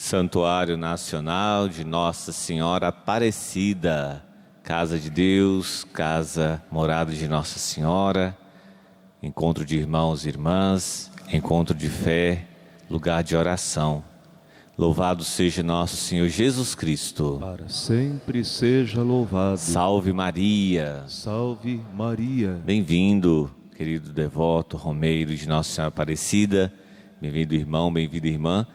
Santuário Nacional de Nossa Senhora Aparecida, Casa de Deus, Casa Morada de Nossa Senhora, encontro de irmãos e irmãs, encontro de fé, lugar de oração. Louvado seja nosso Senhor Jesus Cristo. Para sempre seja louvado. Salve Maria. Salve Maria. Bem-vindo, querido devoto, romeiro de Nossa Senhora Aparecida. Bem-vindo, irmão, bem-vinda, irmã,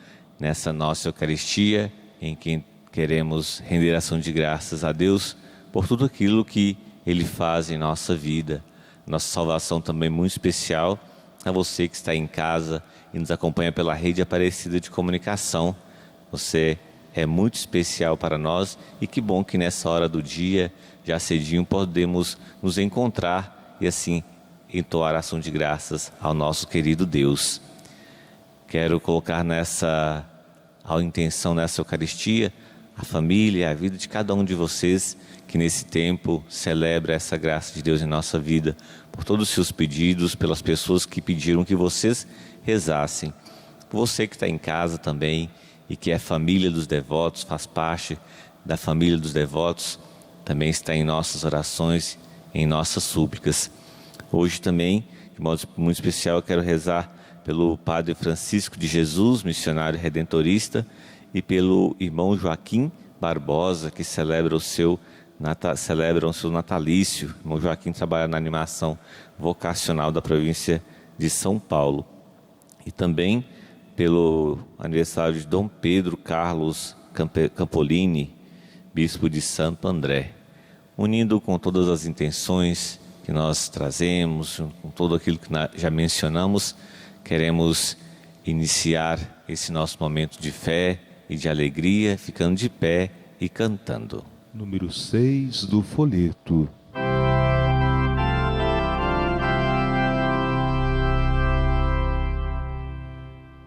nessa nossa Eucaristia, em que queremos render ação de graças a Deus por tudo aquilo que Ele faz em nossa vida. Nossa salvação também muito especial a você que está em casa e nos acompanha pela rede Aparecida de comunicação. Você é muito especial para nós e que bom que nessa hora do dia, já cedinho, podemos nos encontrar e assim entoar ação de graças ao nosso querido Deus. Quero colocar nessa Eucaristia a família, a vida de cada um de vocês que nesse tempo celebra essa graça de Deus em nossa vida, por todos os seus pedidos, pelas pessoas que pediram que vocês rezassem. Você que está em casa também e que é família dos devotos, faz parte da família dos devotos, também está em nossas orações, em nossas súplicas. Hoje também, de modo muito especial, eu quero rezar pelo Padre Francisco de Jesus, missionário redentorista, e pelo irmão Joaquim Barbosa, que celebra o seu natalício. O irmão Joaquim trabalha na animação vocacional da província de São Paulo. E também pelo aniversário de Dom Pedro Carlos Campolini, bispo de Santo André. Unindo com todas as intenções que nós trazemos, com tudo aquilo que já mencionamos, queremos iniciar esse nosso momento de fé e de alegria, ficando de pé e cantando. Número 6 do folheto.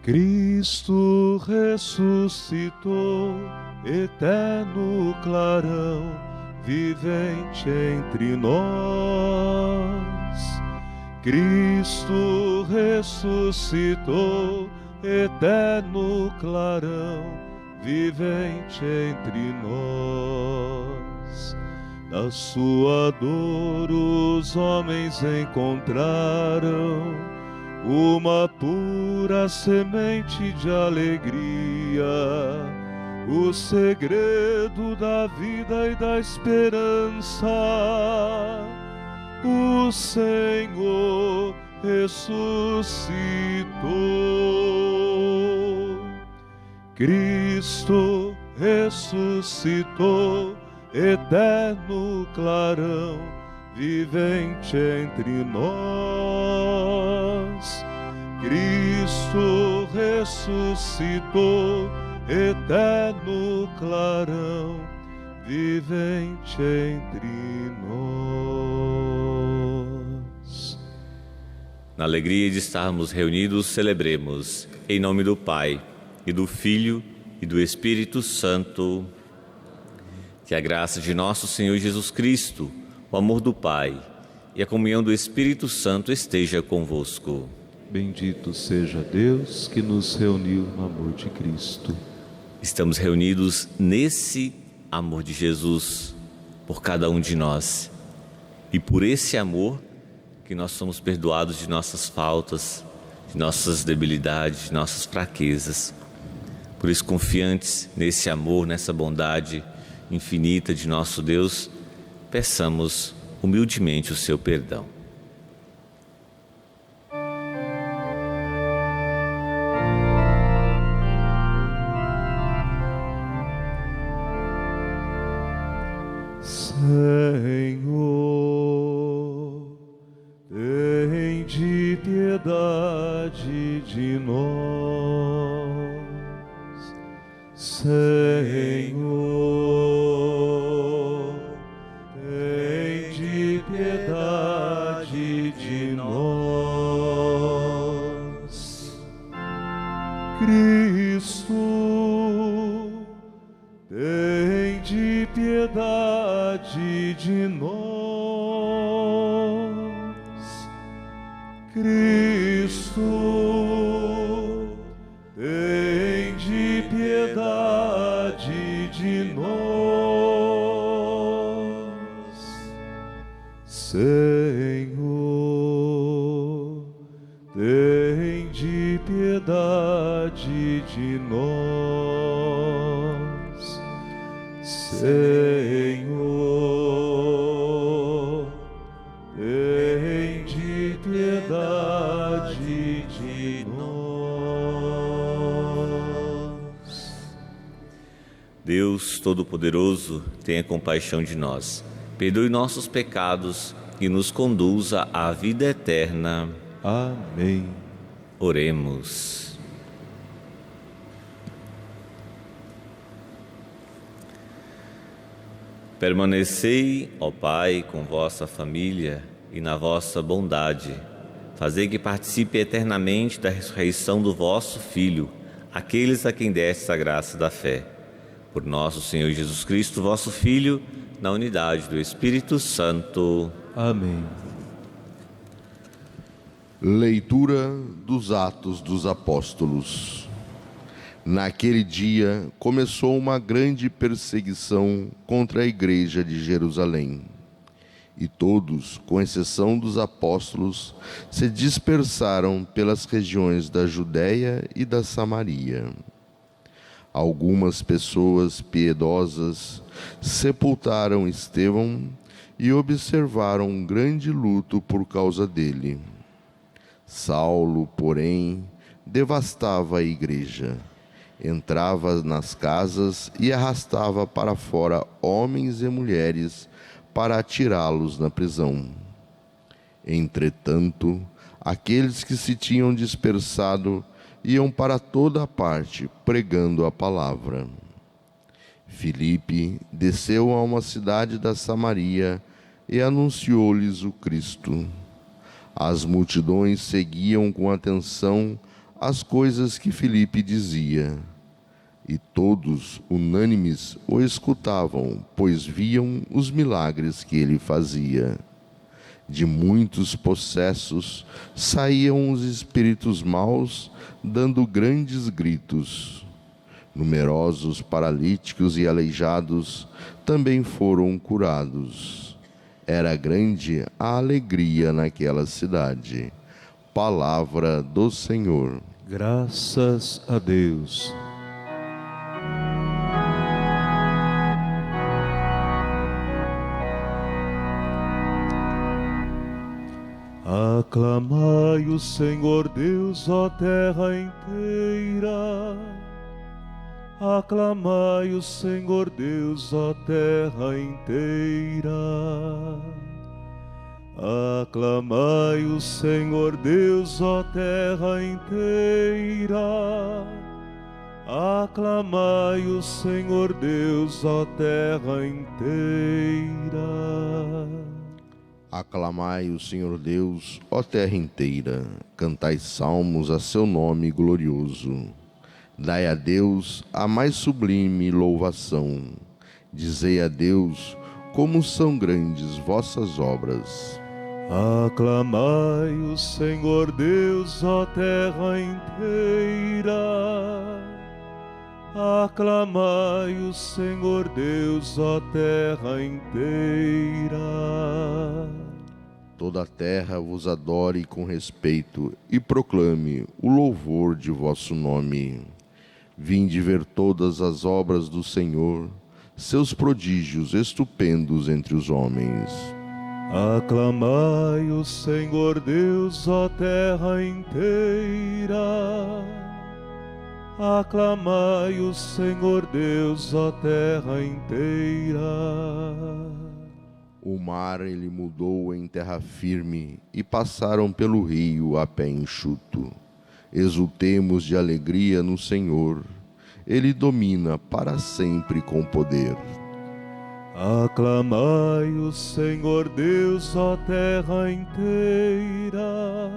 Cristo ressuscitou, eterno clarão, vivente entre nós. Cristo ressuscitou, eterno clarão, vivente entre nós. Da sua dor os homens encontraram uma pura semente de alegria, o segredo da vida e da esperança. O Senhor ressuscitou. Cristo ressuscitou, eterno clarão, vivente entre nós. Cristo ressuscitou, eterno clarão, vivente entre nós. Na alegria de estarmos reunidos, celebremos em nome do Pai, e do Filho, e do Espírito Santo. Que a graça de nosso Senhor Jesus Cristo, o amor do Pai e a comunhão do Espírito Santo esteja convosco. Bendito seja Deus que nos reuniu no amor de Cristo. Estamos reunidos nesse amor de Jesus por cada um de nós. E por esse amor que nós somos perdoados de nossas faltas, de nossas debilidades, de nossas fraquezas. Por isso, confiantes nesse amor, nessa bondade infinita de nosso Deus, peçamos humildemente o seu perdão. Senhor, tende piedade de nós. Senhor, tende piedade de nós. Cristo, tende piedade de nós. Cristo, tende piedade Senhor, tende piedade de nós. Senhor, tende piedade de nós. Deus Todo-Poderoso, tenha compaixão de nós, perdoe nossos pecados e nos conduza à vida eterna. Amém. Oremos. Permanecei, ó Pai, com vossa família e na vossa bondade. Fazei que participe eternamente da ressurreição do vosso Filho, aqueles a quem destes a graça da fé. Por nosso Senhor Jesus Cristo, vosso Filho, na unidade do Espírito Santo. Amém. Leitura dos Atos dos Apóstolos. Naquele dia começou uma grande perseguição contra a igreja de Jerusalém. E todos, com exceção dos apóstolos, se dispersaram pelas regiões da Judéia e da Samaria. Algumas pessoas piedosas sepultaram Estevão e observaram um grande luto por causa dele. Saulo, porém, devastava a igreja, entrava nas casas e arrastava para fora homens e mulheres para atirá-los na prisão. Entretanto, aqueles que se tinham dispersado iam para toda a parte pregando a palavra. Filipe desceu a uma cidade da Samaria e anunciou-lhes o Cristo. As multidões seguiam com atenção as coisas que Filipe dizia, e todos, unânimes, o escutavam, pois viam os milagres que ele fazia. De muitos possessos saíam os espíritos maus, dando grandes gritos. Numerosos paralíticos e aleijados também foram curados. Era grande a alegria naquela cidade. Palavra do Senhor. Graças a Deus. Aclamai o Senhor Deus, ó terra inteira. Aclamai o Senhor Deus, ó terra inteira. Aclamai o Senhor Deus, ó terra inteira. Aclamai o Senhor Deus, ó terra inteira. Aclamai o Senhor Deus, ó terra inteira. Cantai salmos a seu nome glorioso. Dai a Deus a mais sublime louvação. Dizei a Deus como são grandes vossas obras. Aclamai o Senhor Deus, ó terra inteira. Aclamai o Senhor Deus, ó terra inteira. Toda a terra vos adore com respeito e proclame o louvor de vosso nome. Vinde ver todas as obras do Senhor, seus prodígios estupendos entre os homens. Aclamai o Senhor Deus, ó terra inteira. Aclamai o Senhor Deus, ó terra inteira. O mar ele mudou em terra firme e passaram pelo rio a pé enxuto. Exultemos de alegria no Senhor, ele domina para sempre com poder. Aclamai o Senhor Deus, ó terra inteira.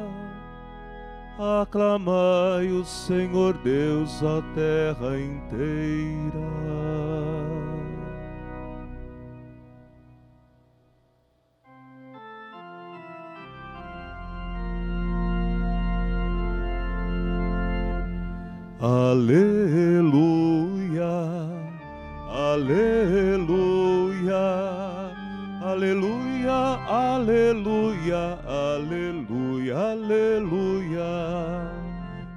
Aclamai o Senhor Deus, ó terra inteira. Aleluia, aleluia, aleluia, aleluia, aleluia, aleluia,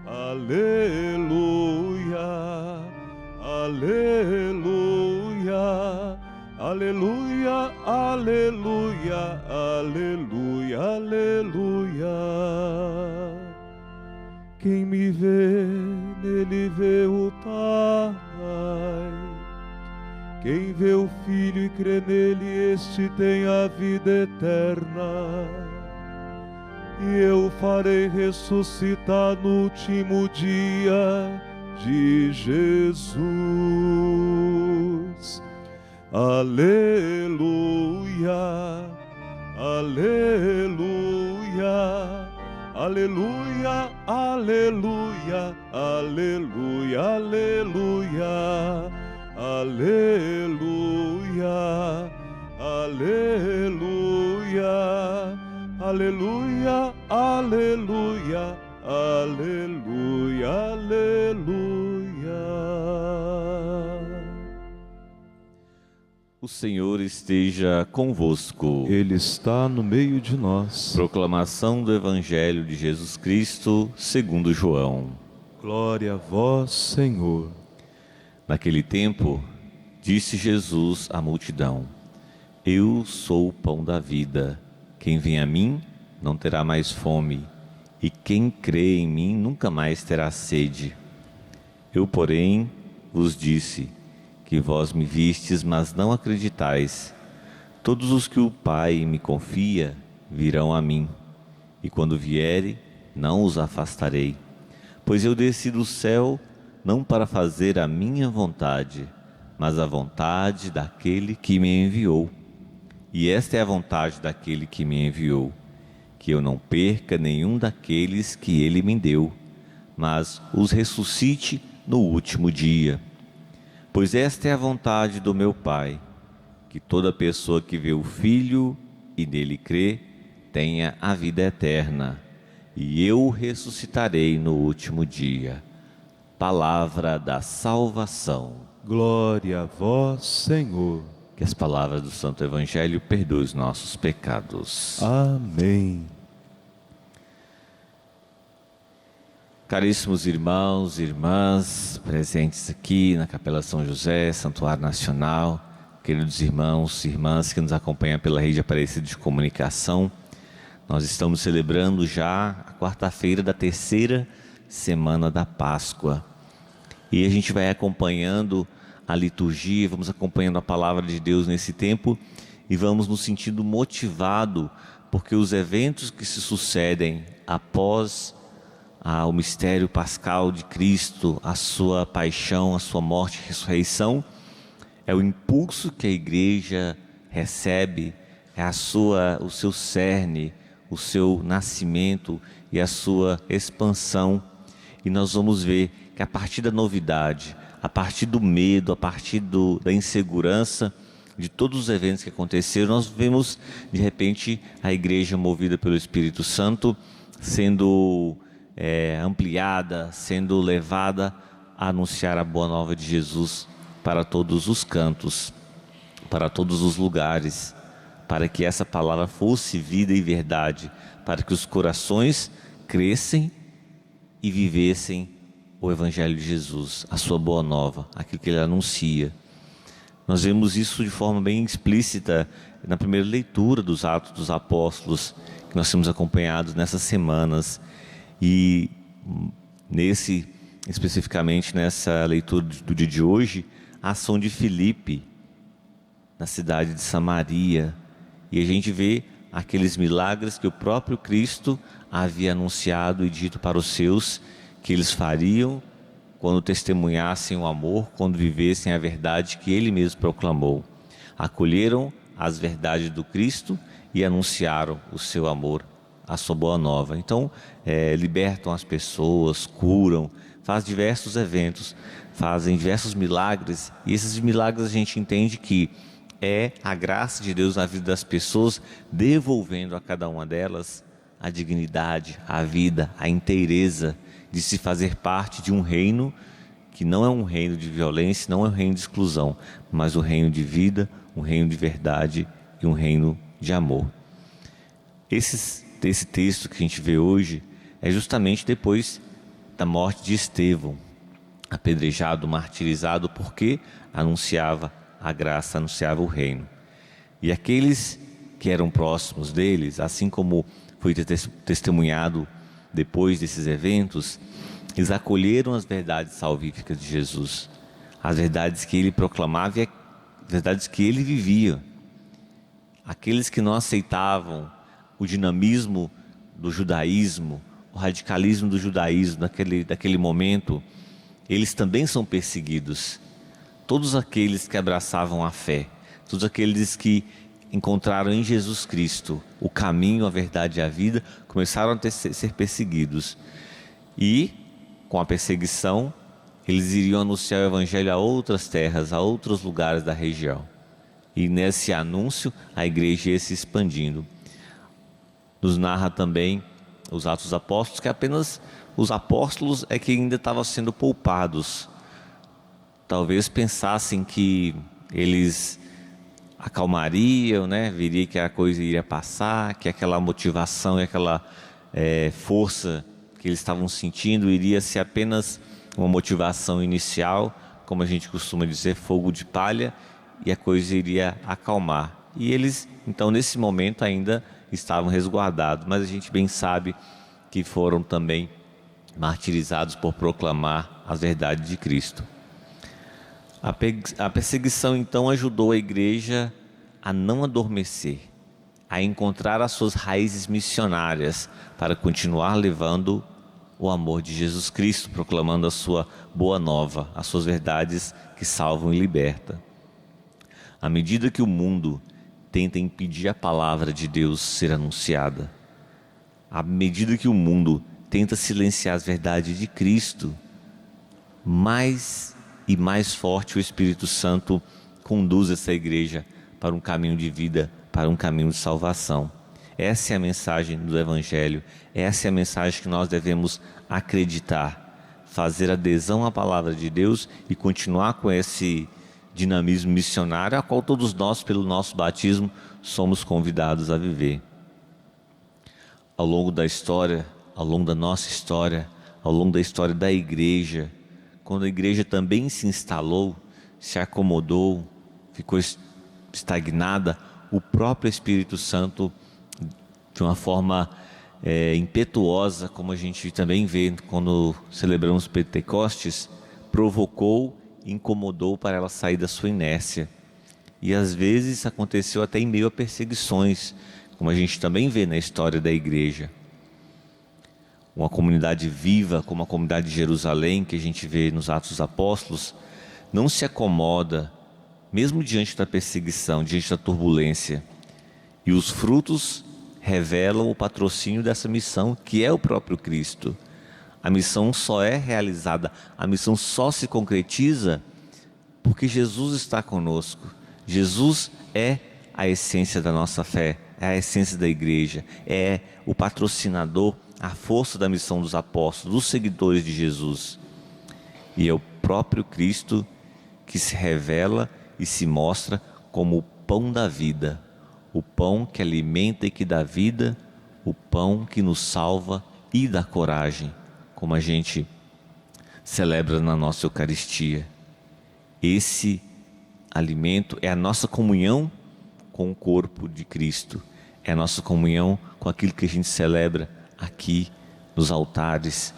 aleluia, aleluia, aleluia, aleluia, aleluia, aleluia. Quem me vê, nele vê o Pai. Quem vê o Filho e crê nele, este tem a vida eterna. E eu o farei ressuscitar no último dia de Jesus. Aleluia, aleluia, aleluia, aleluia, aleluia, aleluia, aleluia, aleluia, aleluia, aleluia, aleluia, aleluia. O Senhor esteja convosco. Ele está no meio de nós. Proclamação do Evangelho de Jesus Cristo, segundo João. Glória a vós, Senhor. Naquele tempo, disse Jesus à multidão: Eu sou o pão da vida. Quem vem a mim não terá mais fome, e quem crê em mim nunca mais terá sede. Eu, porém, vos disse que vós me vistes, mas não acreditais. Todos os que o Pai me confia virão a mim, e quando vierem, não os afastarei. Pois eu desci do céu não para fazer a minha vontade, mas a vontade daquele que me enviou. E esta é a vontade daquele que me enviou, que eu não perca nenhum daqueles que ele me deu, mas os ressuscite no último dia. Pois esta é a vontade do meu Pai, que toda pessoa que vê o Filho e nele crê, tenha a vida eterna, e eu o ressuscitarei no último dia. Palavra da salvação. Glória a vós, Senhor. Que as palavras do Santo Evangelho perdoem os nossos pecados. Amém. Caríssimos irmãos e irmãs presentes aqui na Capela São José, Santuário Nacional, queridos irmãos e irmãs que nos acompanham pela rede Aparecida de Comunicação, nós estamos celebrando já a quarta-feira da terceira semana da Páscoa. E a gente vai acompanhando a liturgia, vamos acompanhando a palavra de Deus nesse tempo e vamos nos sentindo motivado, porque os eventos que se sucedem após o mistério pascal de Cristo, a sua paixão, a sua morte e ressurreição, é o impulso que a igreja recebe, é o seu cerne, o seu nascimento e a sua expansão. E nós vamos ver que a partir da novidade, a partir do medo, a partir da insegurança, de todos os eventos que aconteceram, nós vemos de repente a igreja movida pelo Espírito Santo sendo ampliada, sendo levada a anunciar a boa nova de Jesus para todos os cantos, para todos os lugares, para que essa palavra fosse vida e verdade, para que os corações crescem e vivessem o Evangelho de Jesus, a sua boa nova, aquilo que ele anuncia. Nós vemos isso de forma bem explícita na primeira leitura dos Atos dos Apóstolos, que nós temos acompanhado nessas semanas. E especificamente nessa leitura do dia de hoje, a ação de Filipe na cidade de Samaria. E a gente vê aqueles milagres que o próprio Cristo havia anunciado e dito para os seus que eles fariam quando testemunhassem o amor, quando vivessem a verdade que ele mesmo proclamou. Acolheram as verdades do Cristo e anunciaram o seu amor, a sua boa nova. Então, libertam as pessoas, curam, fazem diversos eventos, fazem diversos milagres. E esses milagres a gente entende que é a graça de Deus na vida das pessoas, devolvendo a cada uma delas a dignidade, a vida, a inteireza de se fazer parte de um reino que não é um reino de violência, não é um reino de exclusão, mas um reino de vida, um reino de verdade e um reino de amor. Esse texto que a gente vê hoje é justamente depois da morte de Estevão, apedrejado, martirizado, porque anunciava a graça, anunciava o reino. E aqueles que eram próximos deles, assim como foi testemunhado depois desses eventos, eles acolheram as verdades salvíficas de Jesus, as verdades que ele proclamava e as verdades que ele vivia. Aqueles que não aceitavam o dinamismo do judaísmo, o radicalismo do judaísmo daquele momento, eles também são perseguidos. Todos aqueles que abraçavam a fé, todos aqueles que encontraram em Jesus Cristo o caminho, a verdade e a vida, começaram a ser perseguidos. E, com a perseguição, eles iriam anunciar o Evangelho a outras terras, a outros lugares da região. E nesse anúncio, a igreja ia se expandindo. Nos narra também os Atos dos Apóstolos, que apenas os apóstolos é que ainda estavam sendo poupados. Talvez pensassem que eles acalmariam, viria que a coisa iria passar, que aquela motivação e aquela força que eles estavam sentindo iria ser apenas uma motivação inicial, como a gente costuma dizer, fogo de palha, e a coisa iria acalmar. E eles, então, nesse momento ainda estavam resguardados, mas a gente bem sabe que foram também martirizados por proclamar as verdades de Cristo. A perseguição então ajudou a igreja a não adormecer, a encontrar as suas raízes missionárias para continuar levando o amor de Jesus Cristo, proclamando a sua boa nova, as suas verdades que salvam e libertam. À medida que o mundo tenta impedir a palavra de Deus ser anunciada, à medida que o mundo tenta silenciar as verdades de Cristo, mais e mais forte o Espírito Santo conduz essa igreja para um caminho de vida, para um caminho de salvação. Essa é a mensagem do Evangelho, essa é a mensagem que nós devemos acreditar, fazer adesão à palavra de Deus e continuar com esse dinamismo missionário a qual todos nós, pelo nosso batismo, somos convidados a viver. Ao longo da história, ao longo da nossa história, ao longo da história da igreja, quando a igreja também se instalou, se acomodou, ficou estagnada, o próprio Espírito Santo, de uma forma impetuosa, como a gente também vê quando celebramos Pentecostes, provocou, incomodou para ela sair da sua inércia. E às vezes aconteceu até em meio a perseguições, como a gente também vê na história da igreja. Uma comunidade viva, como a comunidade de Jerusalém, que a gente vê nos Atos dos Apóstolos, não se acomoda, mesmo diante da perseguição, diante da turbulência. E os frutos revelam o patrocínio dessa missão, que é o próprio Cristo. A missão só é realizada, a missão só se concretiza porque Jesus está conosco. Jesus é a essência da nossa fé, é a essência da igreja, é o patrocinador, a força da missão dos apóstolos, dos seguidores de Jesus. E é o próprio Cristo que se revela e se mostra como o pão da vida, o pão que alimenta e que dá vida, o pão que nos salva e dá coragem, como a gente celebra na nossa Eucaristia. Esse alimento é a nossa comunhão com o corpo de Cristo, é a nossa comunhão com aquilo que a gente celebra aqui nos altares,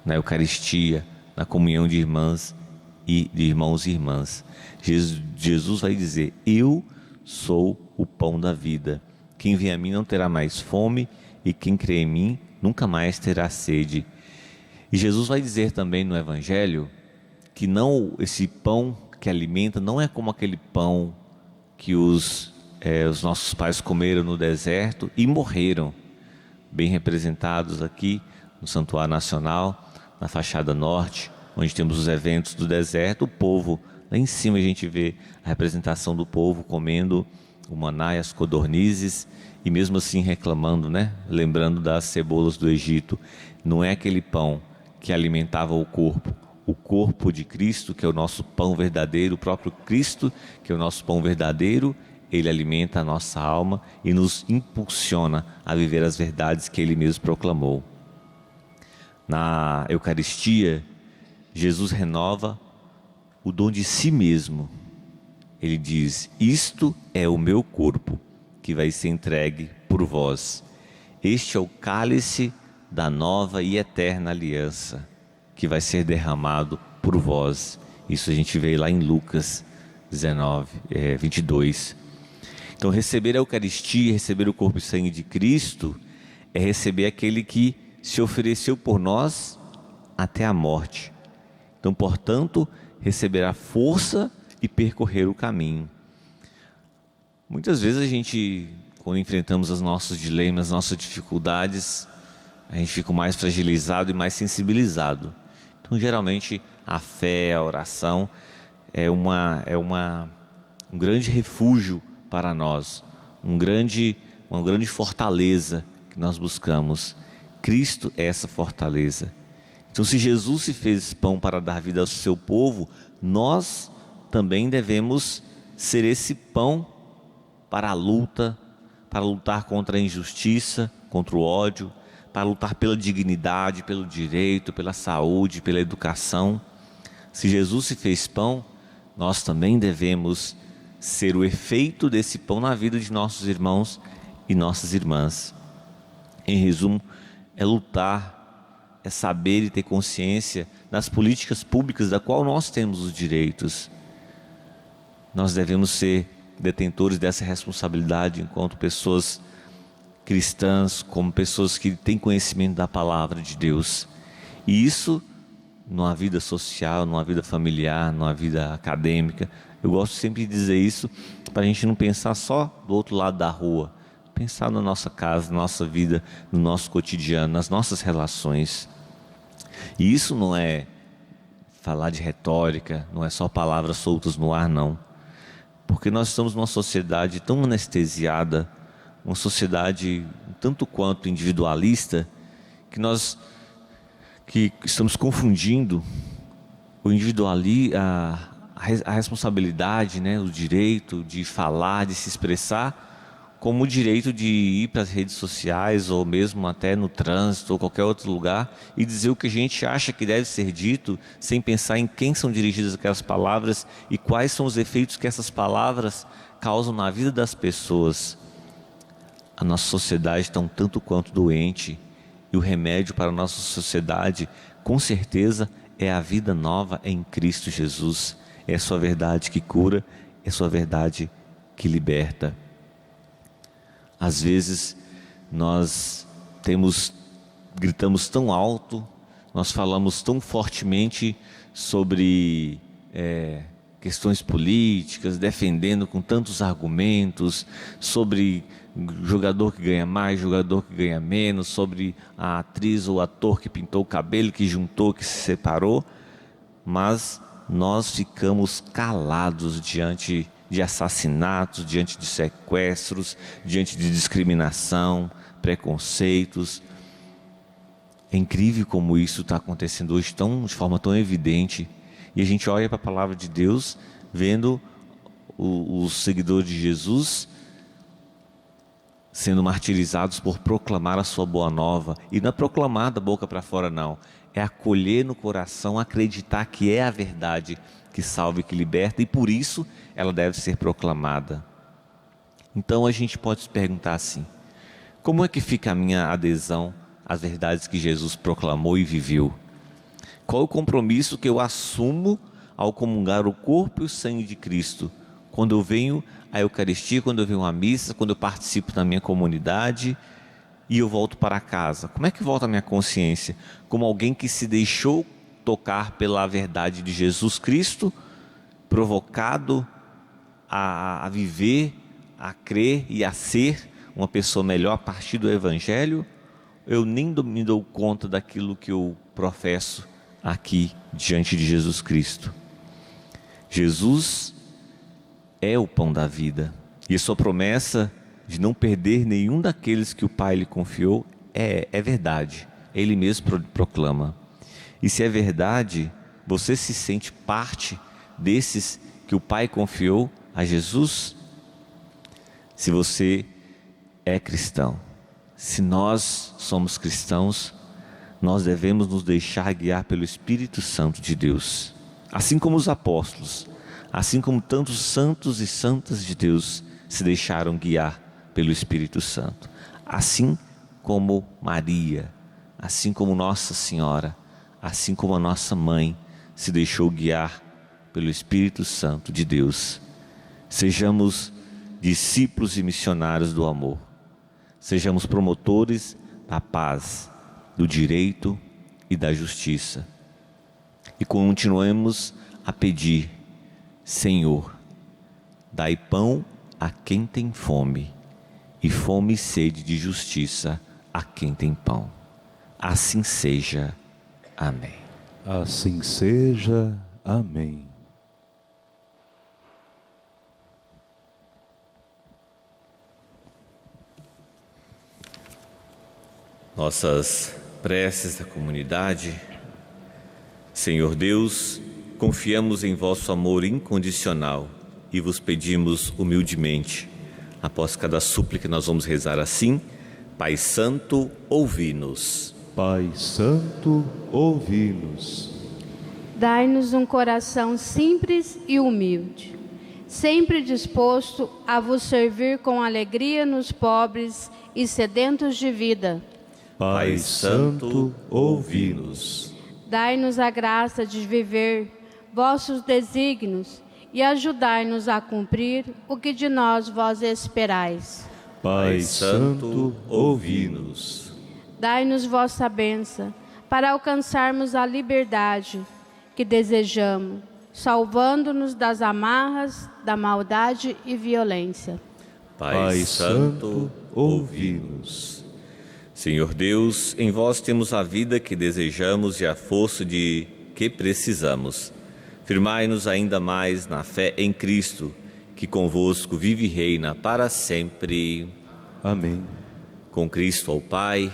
na Eucaristia, na comunhão de irmãs e de irmãos e irmãs. Jesus vai dizer: eu sou o pão da vida, quem vem a mim não terá mais fome e quem crê em mim nunca mais terá sede. E Jesus vai dizer também no Evangelho que esse pão que alimenta não é como aquele pão que os nossos pais comeram no deserto e morreram, bem representados aqui no Santuário Nacional, na fachada norte, onde temos os eventos do deserto. O povo, lá em cima a gente vê a representação do povo comendo o maná e as codornizes, e mesmo assim reclamando, lembrando das cebolas do Egito. Não é aquele pão que alimentava o corpo de Cristo, que é o nosso pão verdadeiro, o próprio Cristo, que é o nosso pão verdadeiro, Ele alimenta a nossa alma e nos impulsiona a viver as verdades que Ele mesmo proclamou. Na Eucaristia, Jesus renova o dom de si mesmo. Ele diz: isto é o meu corpo, que vai ser entregue por vós. Este é o cálice da nova e eterna aliança, que vai ser derramado por vós. Isso a gente vê lá em Lucas 22. Então, receber a Eucaristia, receber o corpo e sangue de Cristo, é receber aquele que se ofereceu por nós até a morte. Então, portanto, receber a força e percorrer o caminho. Muitas vezes a gente, quando enfrentamos os nossos dilemas, as nossas dificuldades, a gente fica mais fragilizado e mais sensibilizado. Então, geralmente, a fé, a oração é um grande refúgio para nós, uma grande fortaleza que nós buscamos. Cristo é essa fortaleza. Então, se Jesus se fez pão para dar vida ao seu povo, nós também devemos ser esse pão para a luta, para lutar contra a injustiça, contra o ódio, para lutar pela dignidade, pelo direito, pela saúde, pela educação. Se Jesus se fez pão, nós também devemos ser o efeito desse pão na vida de nossos irmãos e nossas irmãs. Em resumo, é lutar, é saber e ter consciência das políticas públicas da qual nós temos os direitos. Nós devemos ser detentores dessa responsabilidade enquanto pessoas cristãs, como pessoas que têm conhecimento da palavra de Deus. E isso, numa vida social, numa vida familiar, numa vida acadêmica, eu gosto sempre de dizer isso para a gente não pensar só do outro lado da rua, pensar na nossa casa, na nossa vida, no nosso cotidiano, nas nossas relações. E isso não é falar de retórica, não é só palavras soltas no ar, não. Porque nós estamos numa sociedade tão anestesiada, uma sociedade tanto quanto individualista, que estamos confundindo o a responsabilidade, né, o direito de falar, de se expressar, como o direito de ir para as redes sociais ou mesmo até no trânsito ou qualquer outro lugar e dizer o que a gente acha que deve ser dito, sem pensar em quem são dirigidas aquelas palavras e quais são os efeitos que essas palavras causam na vida das pessoas. A nossa sociedade está um tanto quanto doente, e o remédio para a nossa sociedade, com certeza, é a vida nova em Cristo Jesus. É a sua verdade que cura, é a sua verdade que liberta. Às vezes nós gritamos tão alto, nós falamos tão fortemente sobre questões políticas, defendendo com tantos argumentos, sobre jogador que ganha mais, jogador que ganha menos, sobre a atriz ou ator que pintou o cabelo, que juntou, que se separou, mas nós ficamos calados diante de assassinatos, diante de sequestros, diante de discriminação, preconceitos. É incrível como isso está acontecendo hoje de forma tão evidente. E a gente olha para a palavra de Deus, vendo os seguidores de Jesus sendo martirizados por proclamar a sua boa nova. E não é proclamar da boca para fora, não. É acolher no coração, acreditar que é a verdade que salva e que liberta, e por isso ela deve ser proclamada. Então a gente pode se perguntar assim: como é que fica a minha adesão às verdades que Jesus proclamou e viveu? Qual é o compromisso que eu assumo ao comungar o corpo e o sangue de Cristo? Quando eu venho à Eucaristia, quando eu venho à missa, quando eu participo da minha comunidade e eu volto para casa. Como é que volta a minha consciência? Como alguém que se deixou tocar pela verdade de Jesus Cristo, provocado a viver, a crer e a ser uma pessoa melhor a partir do Evangelho? Eu nem me dou conta daquilo que eu professo aqui diante de Jesus Cristo. Jesus é o pão da vida, e a sua promessa de não perder nenhum daqueles que o Pai lhe confiou é verdade. Ele mesmo proclama. E se é verdade, você se sente parte desses que o Pai confiou a Jesus? Se você é cristão, se nós somos cristãos, nós devemos nos deixar guiar pelo Espírito Santo de Deus. Assim como os apóstolos, assim como tantos santos e santas de Deus se deixaram guiar pelo Espírito Santo. Assim como Maria, assim como Nossa Senhora, assim como a nossa mãe se deixou guiar pelo Espírito Santo de Deus. Sejamos discípulos e missionários do amor. Sejamos promotores da paz, do direito e da justiça. E continuemos a pedir: Senhor, dai pão a quem tem fome, e fome e sede de justiça a quem tem pão. Assim seja. Amém. Assim seja. Amém. Nossas preces da comunidade. Senhor Deus, confiamos em vosso amor incondicional e vos pedimos humildemente, após cada súplica nós vamos rezar assim: Pai Santo, ouvi-nos. Pai Santo, ouvi-nos. Dai-nos um coração simples e humilde, sempre disposto a vos servir com alegria nos pobres e sedentos de vida. Pai Santo, ouvi-nos. Dai-nos a graça de viver vossos desígnios e ajudai-nos a cumprir o que de nós vós esperais. Pai Santo, ouvi-nos. Dai-nos vossa bênção para alcançarmos a liberdade que desejamos, salvando-nos das amarras da maldade e violência. Pai Santo, ouvi-nos. Senhor Deus, em vós temos a vida que desejamos e a força de que precisamos. Firmai-nos ainda mais na fé em Cristo, que convosco vive e reina para sempre. Amém. Com Cristo ao Pai,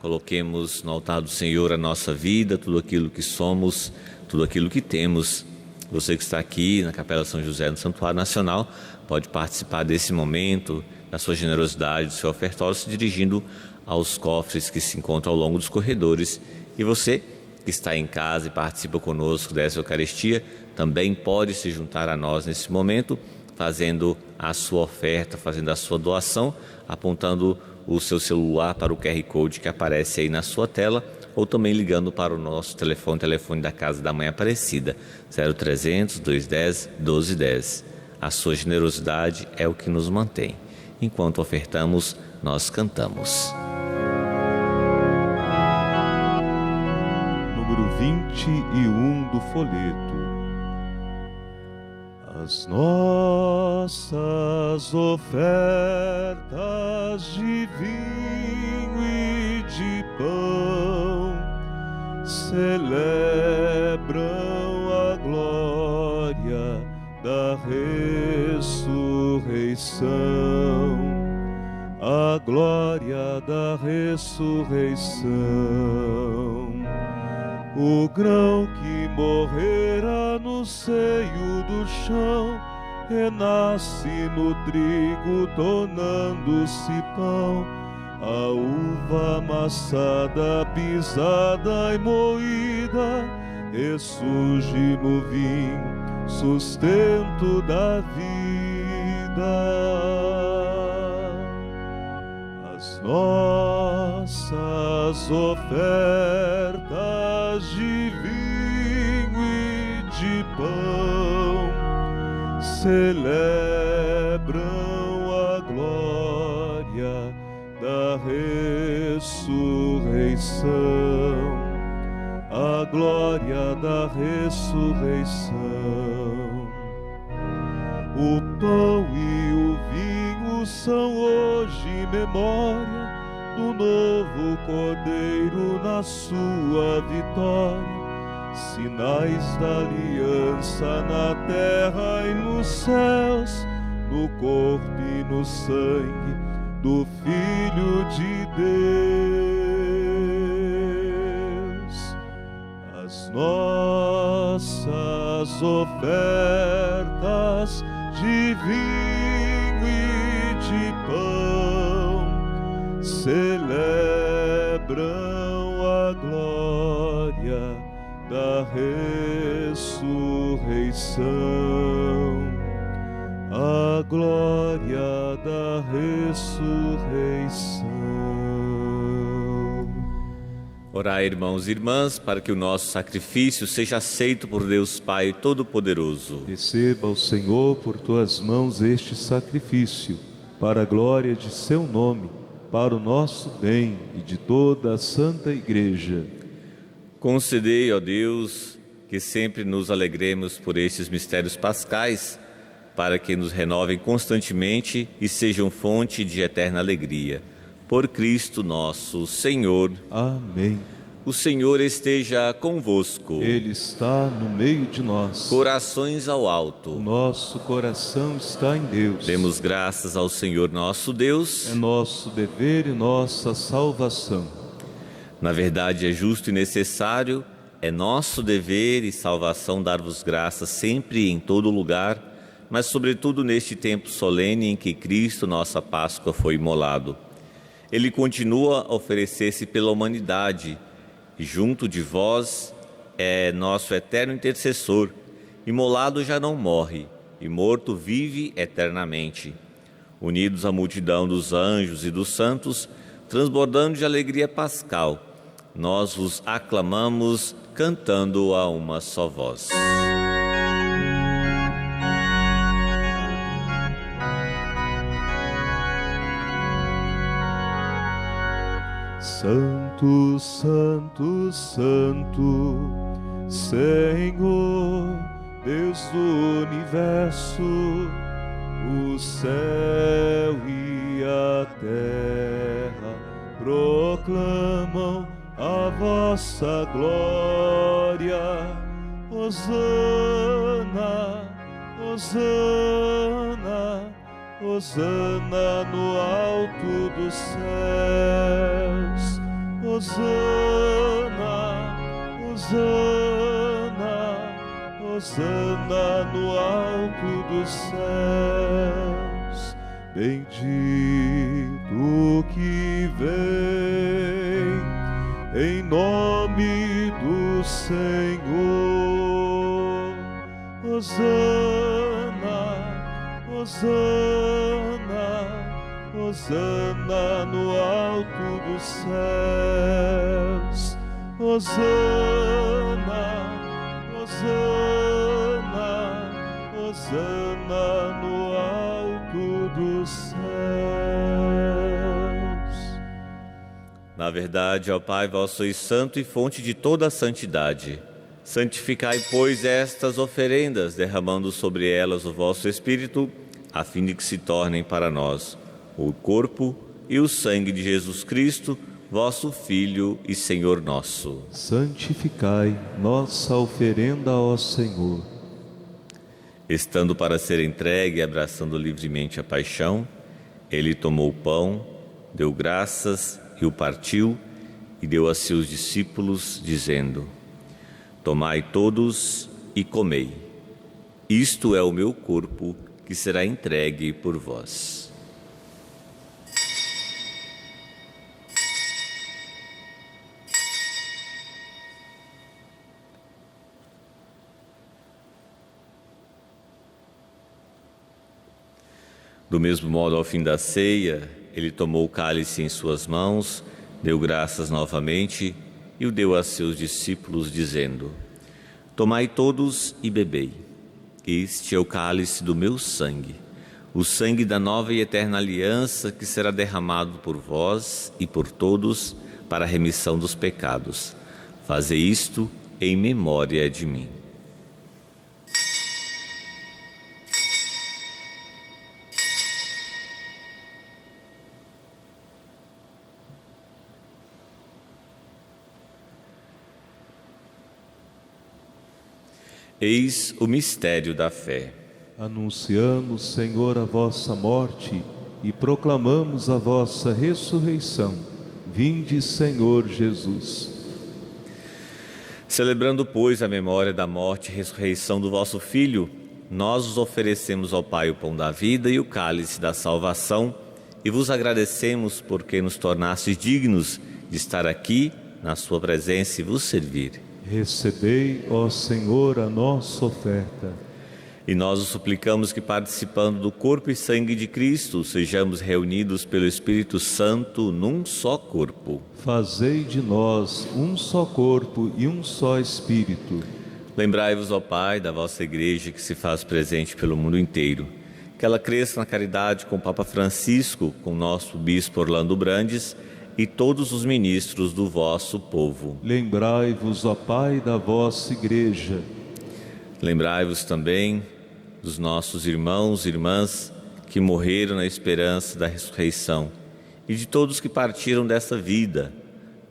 coloquemos no altar do Senhor a nossa vida, tudo aquilo que somos, tudo aquilo que temos. Você que está aqui na Capela São José, no Santuário Nacional, pode participar desse momento, da sua generosidade, do seu ofertório, se dirigindo aos cofres que se encontram ao longo dos corredores. E você que está em casa e participa conosco dessa Eucaristia, também pode se juntar a nós nesse momento, fazendo a sua oferta, fazendo a sua doação, apontando o seu celular para o QR Code que aparece aí na sua tela, ou também ligando para o nosso telefone da Casa da Mãe Aparecida, 0300 210 1210. A sua generosidade é o que nos mantém. Enquanto ofertamos, nós cantamos. Número 21 do folheto. As nossas ofertas de vinho e de pão celebram a glória da ressurreição, a glória da ressurreição. O grão que morrera no seio do chão renasce no trigo, tornando-se pão. A uva amassada, pisada e moída, ressurge no vinho, sustento da vida. As nossas ofertas de vinho e de pão celebram a glória da ressurreição, a glória da ressurreição. O pão e o vinho são hoje memória do novo Cordeiro na sua vitória, sinais da aliança na terra e nos céus, no corpo e no sangue do Filho de Deus. As nossas ofertas de vinho e de celebram a glória da ressurreição, a glória da ressurreição. Orai, irmãos e irmãs, para que o nosso sacrifício seja aceito por Deus Pai Todo-Poderoso. Receba o Senhor por tuas mãos este sacrifício, para a glória de seu nome, para o nosso bem e de toda a Santa Igreja. Concedei, ó Deus, que sempre nos alegremos por estes mistérios pascais, para que nos renovem constantemente e sejam fonte de eterna alegria. Por Cristo nosso Senhor. Amém. O Senhor esteja convosco. Ele está no meio de nós. Corações ao alto. O nosso coração está em Deus. Demos graças ao Senhor nosso Deus. É nosso dever e nossa salvação. Na verdade, é justo e necessário, é nosso dever e salvação dar-vos graças sempre e em todo lugar, mas sobretudo neste tempo solene em que Cristo, nossa Páscoa, foi imolado. Ele continua a oferecer-se pela humanidade e junto de vós é nosso eterno intercessor. Imolado já não morre e morto vive eternamente. Unidos à multidão dos anjos e dos santos, transbordando de alegria pascal, nós vos aclamamos cantando a uma só voz. Santo, Santo, Santo, Senhor, Deus do universo, o céu e a terra proclamam a vossa glória. Hosana, Hosana, Hosana no alto dos céus. Hosana, Hosana, Hosana no alto dos céus. Bendito que vem em nome do Senhor. Hosana, Hosana, Hosana no alto dos céus. Hosana, Hosana, Hosana no alto dos céus. Na verdade, ó Pai, vós sois santo e fonte de toda a santidade. Santificai, pois, estas oferendas, derramando sobre elas o vosso Espírito, a fim de que se tornem para nós o corpo e o sangue de Jesus Cristo, vosso Filho e Senhor nosso. Santificai nossa oferenda ao Senhor. Estando para ser entregue e abraçando livremente a paixão, ele tomou o pão, deu graças e o partiu e deu a seus discípulos, dizendo: Tomai todos e comei. Isto é o meu corpo, que será entregue por vós. Do mesmo modo, ao fim da ceia, ele tomou o cálice em suas mãos, deu graças novamente e o deu a seus discípulos, dizendo: Tomai todos e bebei. Este é o cálice do meu sangue, o sangue da nova e eterna aliança, que será derramado por vós e por todos para a remissão dos pecados. Fazei isto em memória de mim. Eis o mistério da fé. Anunciamos, Senhor, a vossa morte e proclamamos a vossa ressurreição. Vinde, Senhor Jesus. Celebrando, pois, a memória da morte e ressurreição do vosso Filho, nós os oferecemos ao Pai o pão da vida e o cálice da salvação, e vos agradecemos porque nos tornastes dignos de estar aqui na sua presença e vos servir. Recebei, ó Senhor, a nossa oferta. E nós os suplicamos que, participando do corpo e sangue de Cristo, sejamos reunidos pelo Espírito Santo num só corpo. Fazei de nós um só corpo e um só Espírito. Lembrai-vos, ó Pai, da vossa Igreja que se faz presente pelo mundo inteiro. Que ela cresça na caridade com o Papa Francisco, com o nosso Bispo Orlando Brandes e todos os ministros do vosso povo. Lembrai-vos, ó Pai, da vossa Igreja. Lembrai-vos também dos nossos irmãos e irmãs que morreram na esperança da ressurreição e de todos que partiram desta vida.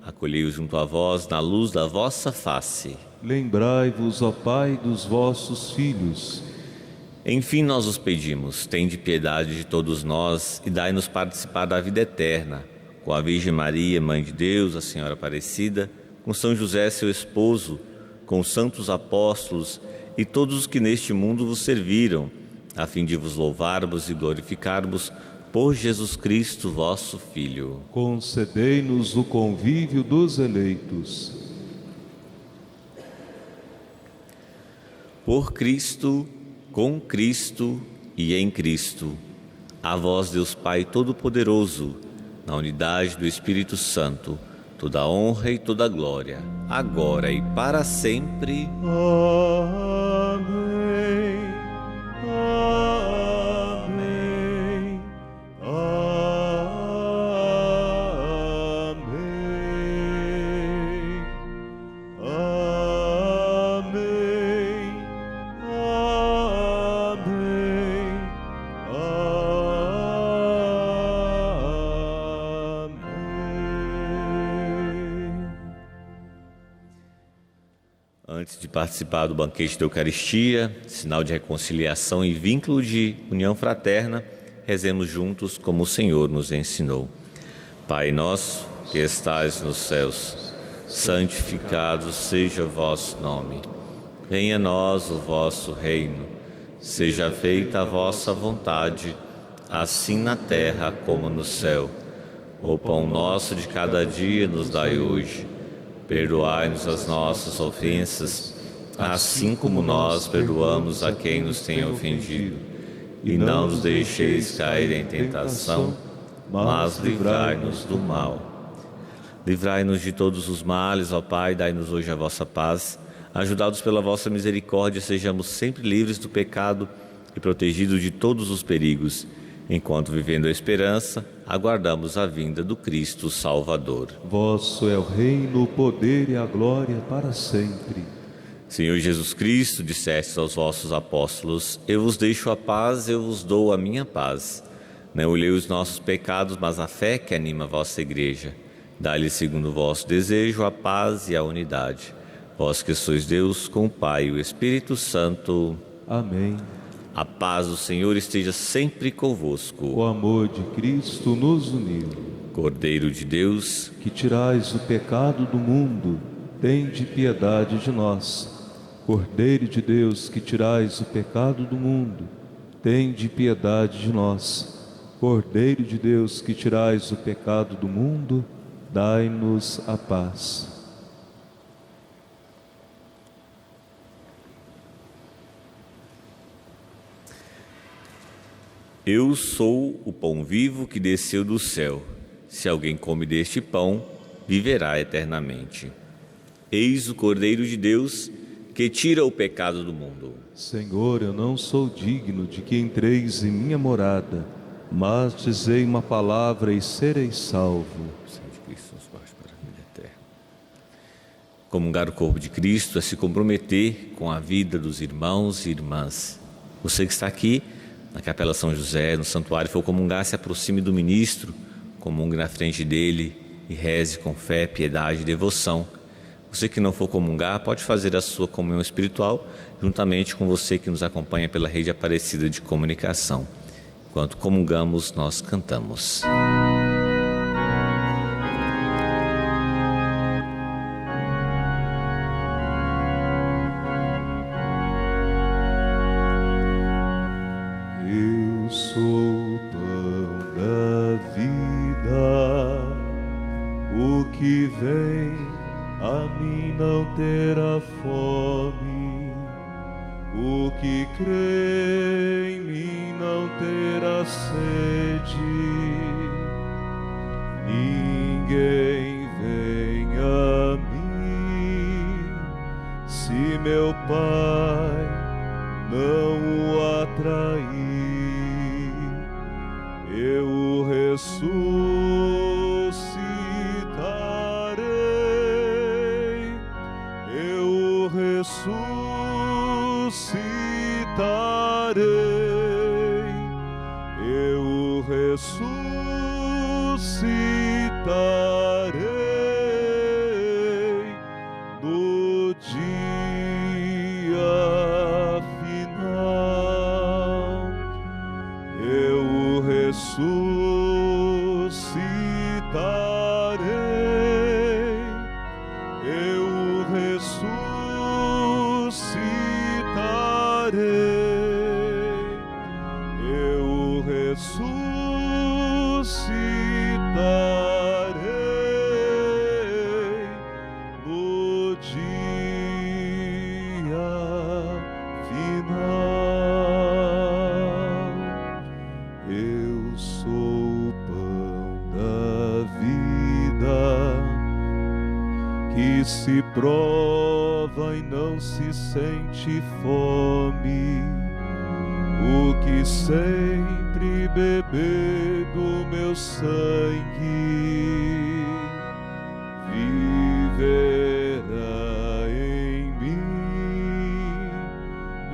Acolhei-os junto a vós na luz da vossa face. Lembrai-vos, ó Pai, dos vossos filhos. Enfim, nós os pedimos, tende piedade de todos nós e dai-nos participar da vida eterna, com a Virgem Maria, Mãe de Deus, a Senhora Aparecida, com São José, seu esposo, com os santos apóstolos e todos os que neste mundo vos serviram, a fim de vos louvarmos e glorificarmos por Jesus Cristo, vosso Filho. Concedei-nos o convívio dos eleitos. Por Cristo, com Cristo e em Cristo, a vós, Deus Pai Todo-Poderoso, na unidade do Espírito Santo, toda a honra e toda a glória, agora e para sempre. Amém. Amém. Amém. Amém. Amém. Antes de participar do banquete da Eucaristia, sinal de reconciliação e vínculo de união fraterna, rezemos juntos como o Senhor nos ensinou. Pai nosso, que estais nos céus, santificado seja o vosso nome. Venha a nós o vosso reino. Seja feita a vossa vontade, assim na terra como no céu. O pão nosso de cada dia nos dai hoje. Perdoai-nos as nossas ofensas, assim como nós perdoamos a quem nos tem ofendido. E não nos deixeis cair em tentação, mas livrai-nos do mal. Livrai-nos de todos os males, ó Pai, dai-nos hoje a vossa paz. Ajudados pela vossa misericórdia, sejamos sempre livres do pecado e protegidos de todos os perigos, enquanto, vivendo a esperança, aguardamos a vinda do Cristo Salvador. Vosso é o reino, o poder e a glória para sempre. Senhor Jesus Cristo, dissestes aos vossos apóstolos: eu vos deixo a paz, eu vos dou a minha paz. Não olhei os nossos pecados, mas a fé que anima a vossa Igreja. Dá-lhe, segundo o vosso desejo, a paz e a unidade. Vós que sois Deus, com o Pai e o Espírito Santo. Amém. A paz do Senhor esteja sempre convosco. O amor de Cristo nos uniu. Cordeiro de Deus, Que tirais o pecado do mundo, tende piedade de nós. Cordeiro de Deus, que tirais o pecado do mundo, tende piedade de nós. Cordeiro de Deus, que tirais o pecado do mundo, dai-nos a paz. eu sou o pão vivo que desceu do céu. Se alguém come deste pão, viverá eternamente. Eis o Cordeiro de Deus, que tira o pecado do mundo. Senhor, eu não sou digno de que entreis em minha morada, mas dizei uma palavra e sereis salvo. Comungar o corpo de Cristo é se comprometer com a vida dos irmãos e irmãs. Você que está aqui na Capela São José, no santuário, for comungar, se aproxime do ministro, comungue na frente dele e reze com fé, piedade e devoção. Você que não for comungar, pode fazer a sua comunhão espiritual juntamente com você que nos acompanha pela rede Aparecida de comunicação. Enquanto comungamos, nós cantamos. Eu sou o pão da o que vem a mim não terá fome, o que crê em mim não terá sede. Ninguém vem a mim se meu Pai não o atrair. Eu o ressuscitarei, eu o ressuscitarei, eu o ressuscitarei no dia final. Eu o ressuscitarei, eu o ressuscitarei, eu o ressuscitarei no dia final. Eu sou o pão da vida, que se prova e não se sente fome, o que sempre beber do meu sangue viverá em mim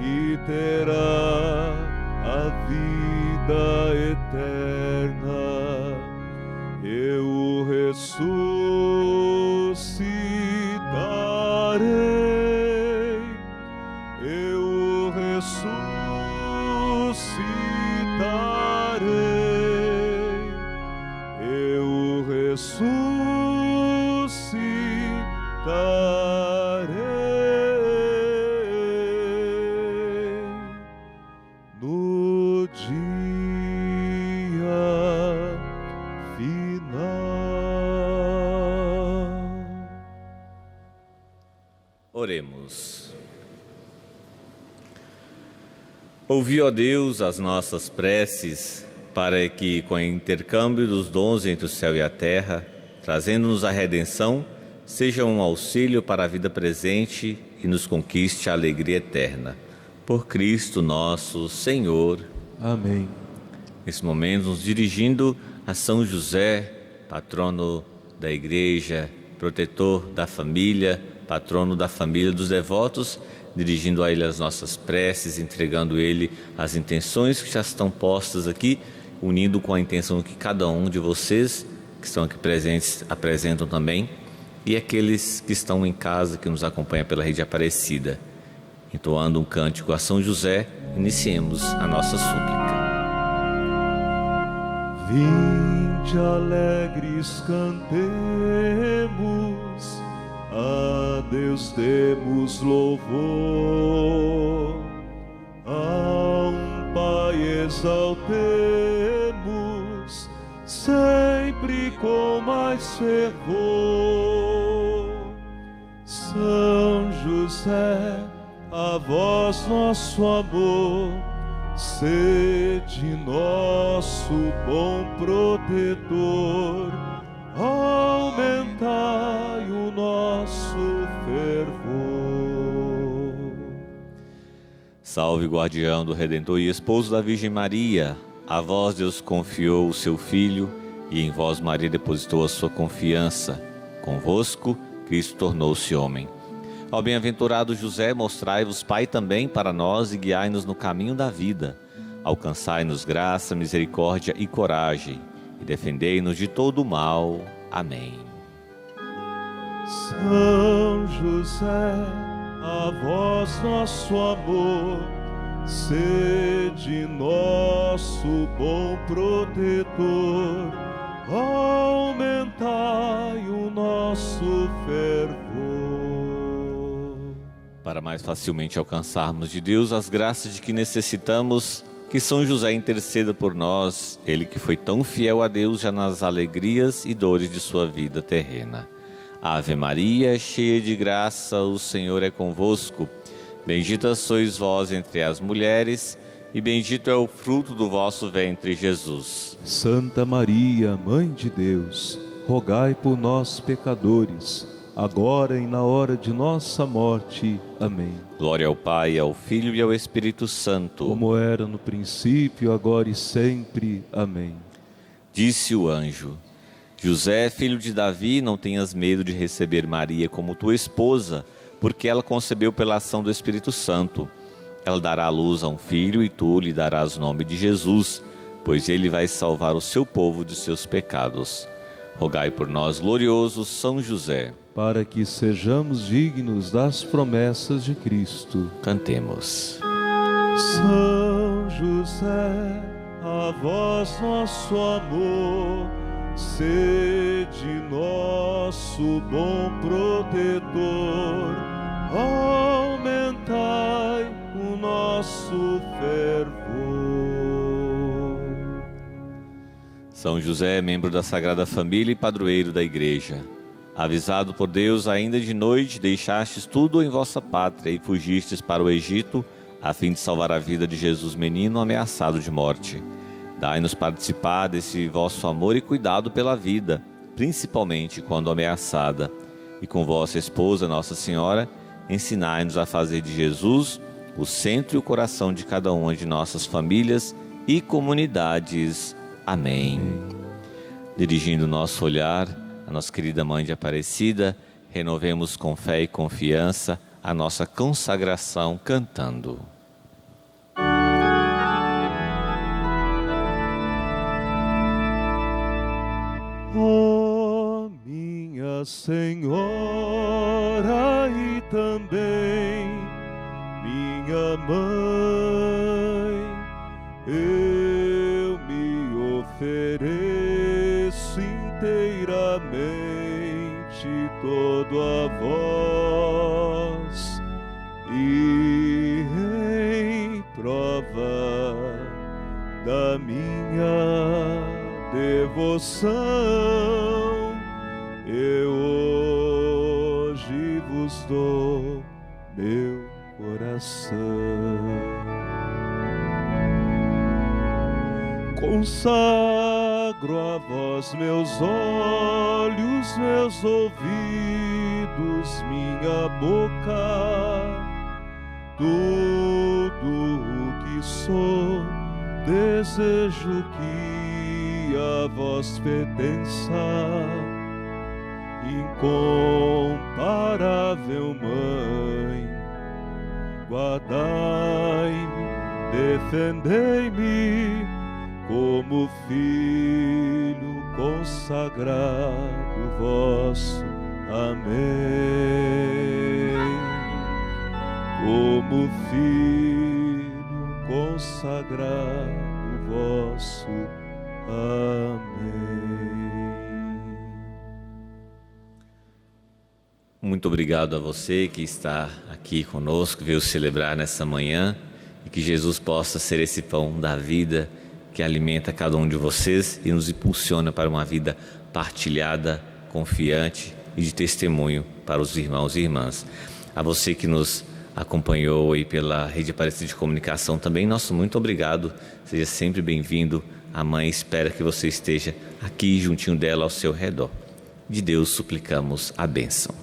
e terá a vida eterna. Eu o ressuscitarei, eu o ressuscitarei, eu o ressuscitarei no dia final. Oremos. Ouvi, ó Deus, as nossas preces, para que, com o intercâmbio dos dons entre o céu e a terra, trazendo-nos a redenção, seja um auxílio para a vida presente e nos conquiste a alegria eterna. Por Cristo nosso Senhor. Amém. Nesse momento, nos dirigindo a São José, patrono da Igreja, protetor da família, patrono da família dos devotos, dirigindo a Ele as nossas preces, entregando a Ele as intenções que já estão postas aqui, unindo com a intenção que cada um de vocês que estão aqui presentes apresentam também, e aqueles que estão em casa, que nos acompanham pela Rede Aparecida. Entoando um cântico a São José, iniciemos a nossa súplica. Vinde alegres cantemos, a Deus demos louvor, a um Pai exaltemos, sempre com mais fervor. São José, a vós nosso amor, sede nosso bom protetor, aumentai o nosso fervor. Salve, guardião do Redentor e esposo da Virgem Maria. A vós Deus confiou o seu Filho, e em vós Maria depositou a sua confiança. Convosco Cristo tornou-se homem. Ó bem-aventurado José, mostrai-vos Pai também para nós e guiai-nos no caminho da vida. Alcançai-nos graça, misericórdia e coragem, e defendei-nos de todo o mal. Amém. São José, a vós nosso amor, sede nosso bom protetor, aumentai o nosso fervor. Para mais facilmente alcançarmos de Deus as graças de que necessitamos, Que São José interceda por nós, ele que foi tão fiel a Deus já nas alegrias e dores de sua vida terrena. Ave Maria, cheia de graça, o Senhor é convosco. Bendita sois vós entre as mulheres, e bendito é o fruto do vosso ventre, Jesus. Santa Maria, Mãe de Deus, rogai por nós, pecadores, agora e na hora de nossa morte. Amém. Glória ao Pai, ao Filho e ao Espírito Santo. Como era no princípio, agora e sempre. Amém. Disse o anjo: José, filho de Davi, não tenhas medo de receber Maria como tua esposa, porque ela concebeu pela ação do Espírito Santo. Ela dará à luz a um filho e tu lhe darás o nome de Jesus, pois ele vai salvar o seu povo de seus pecados. Rogai por nós, glorioso São José, para que sejamos dignos das promessas de Cristo. Cantemos. São José, a vós nosso amor, sede nosso bom protetor, aumentai o nosso fervor. São José, membro da Sagrada Família e padroeiro da Igreja, avisado por Deus ainda de noite, deixastes tudo em vossa pátria e fugistes para o Egito, a fim de salvar a vida de Jesus menino ameaçado de morte. Dai-nos participar desse vosso amor e cuidado pela vida, principalmente quando ameaçada. E com vossa esposa, Nossa Senhora, ensinai-nos a fazer de Jesus o centro e o coração de cada uma de nossas famílias e comunidades. Amém. Dirigindo o nosso olhar à nossa querida Mãe de Aparecida, renovemos com fé e confiança a nossa consagração cantando. Ó minha Senhora e também minha Mãe, eu me ofereço inteiramente todo a vós, e em prova da minha devoção, eu hoje vos dou meu coração. Consagro a vós meus olhos, meus ouvidos, minha boca, tudo o que sou, desejo que a vós pertença. Incomparável Mãe, guardai-me, defendei-me, como filho consagrado vosso. Amém. Como filho consagrado vosso. Amém. Muito obrigado a você que está aqui conosco, veio celebrar nessa manhã, e que Jesus possa ser esse pão da vida que alimenta cada um de vocês e nos impulsiona para uma vida partilhada, confiante e de testemunho para os irmãos e irmãs. A você que nos acompanhou aí pela Rede Aparecida de Comunicação também, nosso muito obrigado, seja sempre bem-vindo. A Mãe espera que você esteja aqui juntinho dela ao seu redor. De Deus suplicamos a bênção.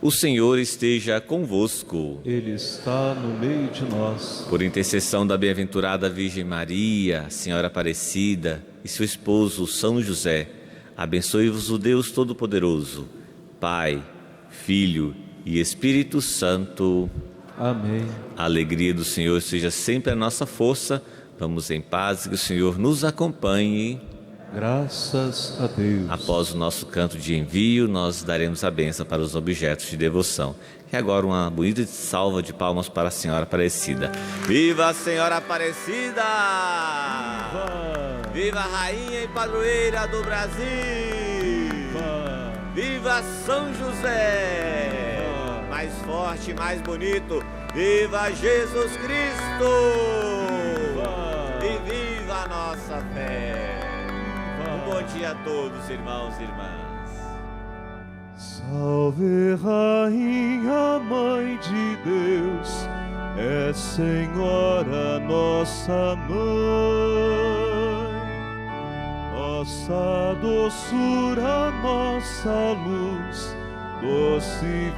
O Senhor esteja convosco. Ele está no meio de nós. Por intercessão da bem-aventurada Virgem Maria, Senhora Aparecida e seu esposo São José, abençoe-vos o Deus Todo-Poderoso, Pai, Filho e Espírito Santo. Amém. A alegria do Senhor seja sempre a nossa força. Vamos em paz e que o Senhor nos acompanhe. Graças a Deus. Após o nosso canto de envio, nós daremos a bênção para os objetos de devoção. E agora uma bonita salva de palmas para a Senhora Aparecida. Viva a Senhora Aparecida! Viva! Viva a Rainha e Padroeira do Brasil! Viva! Viva São José! Viva! Mais forte, mais bonito! Viva Jesus Cristo! Viva! bom dia a todos, irmãos e irmãs. Salve, Rainha, Mãe de Deus, é Senhora nossa Mãe, nossa doçura, nossa luz, doce